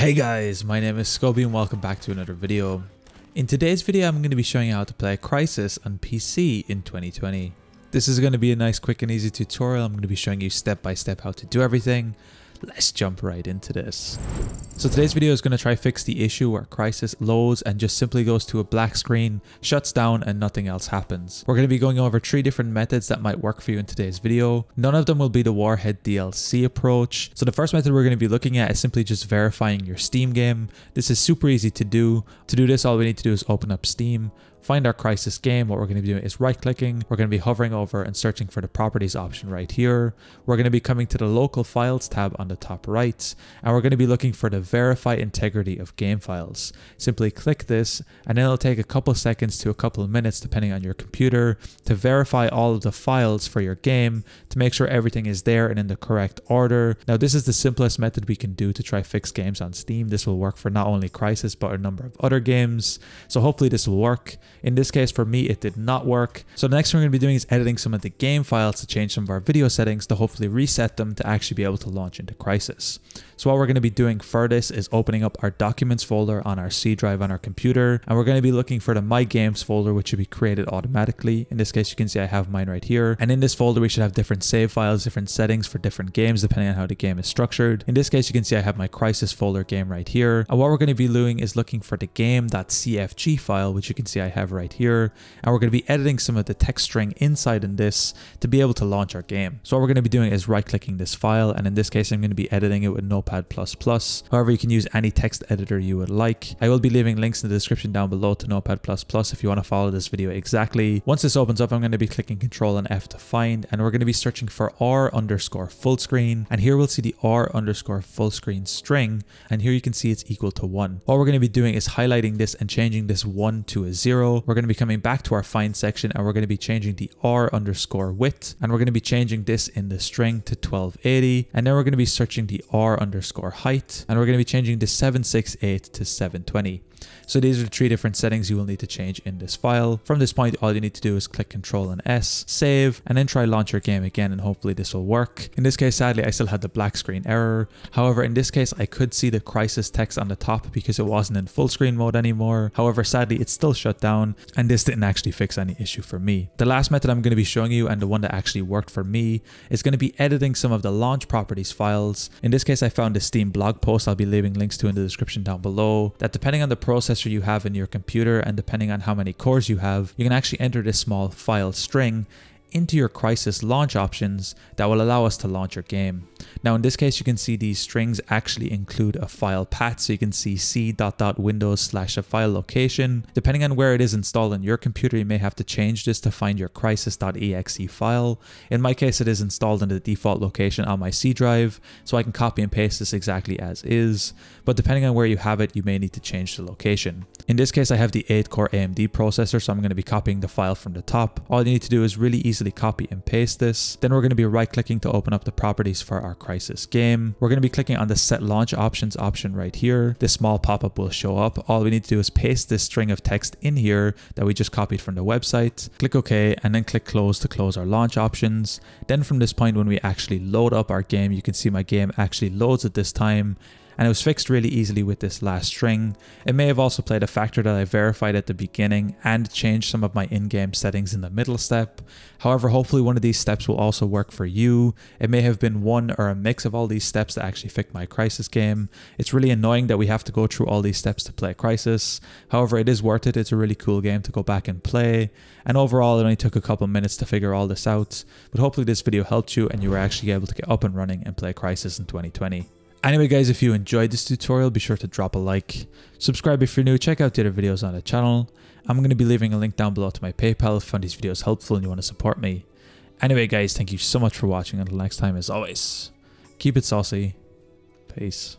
Hey guys, my name is Scoby and welcome back to another video. In today's video I'm going to be showing you how to play Crysis on PC in 2020. This is going to be a nice quick and easy tutorial. I'm going to be showing you step by step how to do everything. Let's jump right into this. So today's video is going to try fix the issue where Crysis loads and just simply goes to a black screen, shuts down and nothing else happens. We're going to be going over 3 different methods that might work for you in today's video. None of them will be the Warhead DLC approach. So the first method we're going to be looking at is simply just verifying your Steam game. This is super easy to do. To do this, all we need to do is open up Steam. Find our Crysis game. What we're going to be doing is right clicking. We're going to be hovering over and searching for the properties option right here. We're going to be coming to the local files tab on the top right, and we're going to be looking for the verify integrity of game files. Simply click this and then it'll take a couple seconds to a couple of minutes depending on your computer to verify all of the files for your game to make sure everything is there and in the correct order. Now this is the simplest method we can do to try fix games on Steam. This will work for not only Crysis but a number of other games, so hopefully this will work. In this case, for me, it did not work. So the next thing we're going to be doing is editing some of the game files to change some of our video settings to hopefully reset them to actually be able to launch into Crysis. So what we're going to be doing for this is opening up our documents folder on our C drive on our computer, and we're going to be looking for the My Games folder, which should be created automatically. In this case, you can see I have mine right here. And in this folder, we should have different save files, different settings for different games, depending on how the game is structured. In this case, you can see I have my Crysis folder game right here. And what we're going to be doing is looking for the game.cfg file, which you can see I have right here. And we're going to be editing some of the text string inside in this to be able to launch our game. So what we're going to be doing is right clicking this file. And in this case, I'm going to be editing it with Notepad++. However, you can use any text editor you would like. I will be leaving links in the description down below to Notepad++ if you want to follow this video exactly. Once this opens up, I'm going to be clicking Ctrl and F to find, and we're going to be searching for r_fullscreen. And here we'll see the r_fullscreen string. And here you can see it's equal to 1. What we're going to be doing is highlighting this and changing this 1 to a 0. We're going to be coming back to our find section and we're going to be changing the r_width, and we're going to be changing this in the string to 1280. And then we're going to be searching the r_height, and we're going to be changing the 768 to 720. So these are the 3 different settings you will need to change in this file. From this point, all you need to do is click Ctrl and S, save, and then try launch your game again, and hopefully this will work. In this case, sadly, I still had the black screen error. However, in this case, I could see the Crysis text on the top because it wasn't in full screen mode anymore. However, sadly, it's still shut down, and this didn't actually fix any issue for me. The last method I'm going to be showing you, and the one that actually worked for me, is going to be editing some of the launch properties files. In this case, I found a Steam blog post I'll be leaving links to in the description down below, that depending on the processor you have in your computer and depending on how many cores you have, you can actually enter this small file string into your Crysis launch options that will allow us to launch your game. Now in this case, you can see these strings actually include a file path, so you can see c.windows/a file location. Depending on where it is installed on your computer, you may have to change this to find your crysis.exe file. In my case, it is installed in the default location on my C drive, so I can copy and paste this exactly as is, but depending on where you have it, you may need to change the location. In this case, I have the 8-core AMD processor, so I'm going to be copying the file from the top. All you need to do is really easily copy and paste this. Then we're going to be right clicking to open up the properties for our Crysis game. We're going to be clicking on the set launch options option right here. This small pop-up will show up. All we need to do is paste this string of text in here that we just copied from the website. Click OK, and then click close to close our launch options. Then from this point, when we actually load up our game, you can see my game actually loads at this time. And it was fixed really easily with this last string. It may have also played a factor that I verified at the beginning and changed some of my in-game settings in the middle step. However, hopefully one of these steps will also work for you. It may have been one or a mix of all these steps that actually fixed my Crysis game. It's really annoying that we have to go through all these steps to play Crysis. However, it is worth it. It's a really cool game to go back and play. And overall, it only took a couple minutes to figure all this out. But hopefully this video helped you and you were actually able to get up and running and play Crysis in 2020. Anyway guys, if you enjoyed this tutorial, be sure to drop a like. Subscribe if you're new, check out the other videos on the channel. I'm going to be leaving a link down below to my PayPal if you find these videos helpful and you want to support me. Anyway guys, thank you so much for watching. Until next time, as always, keep it saucy. Peace.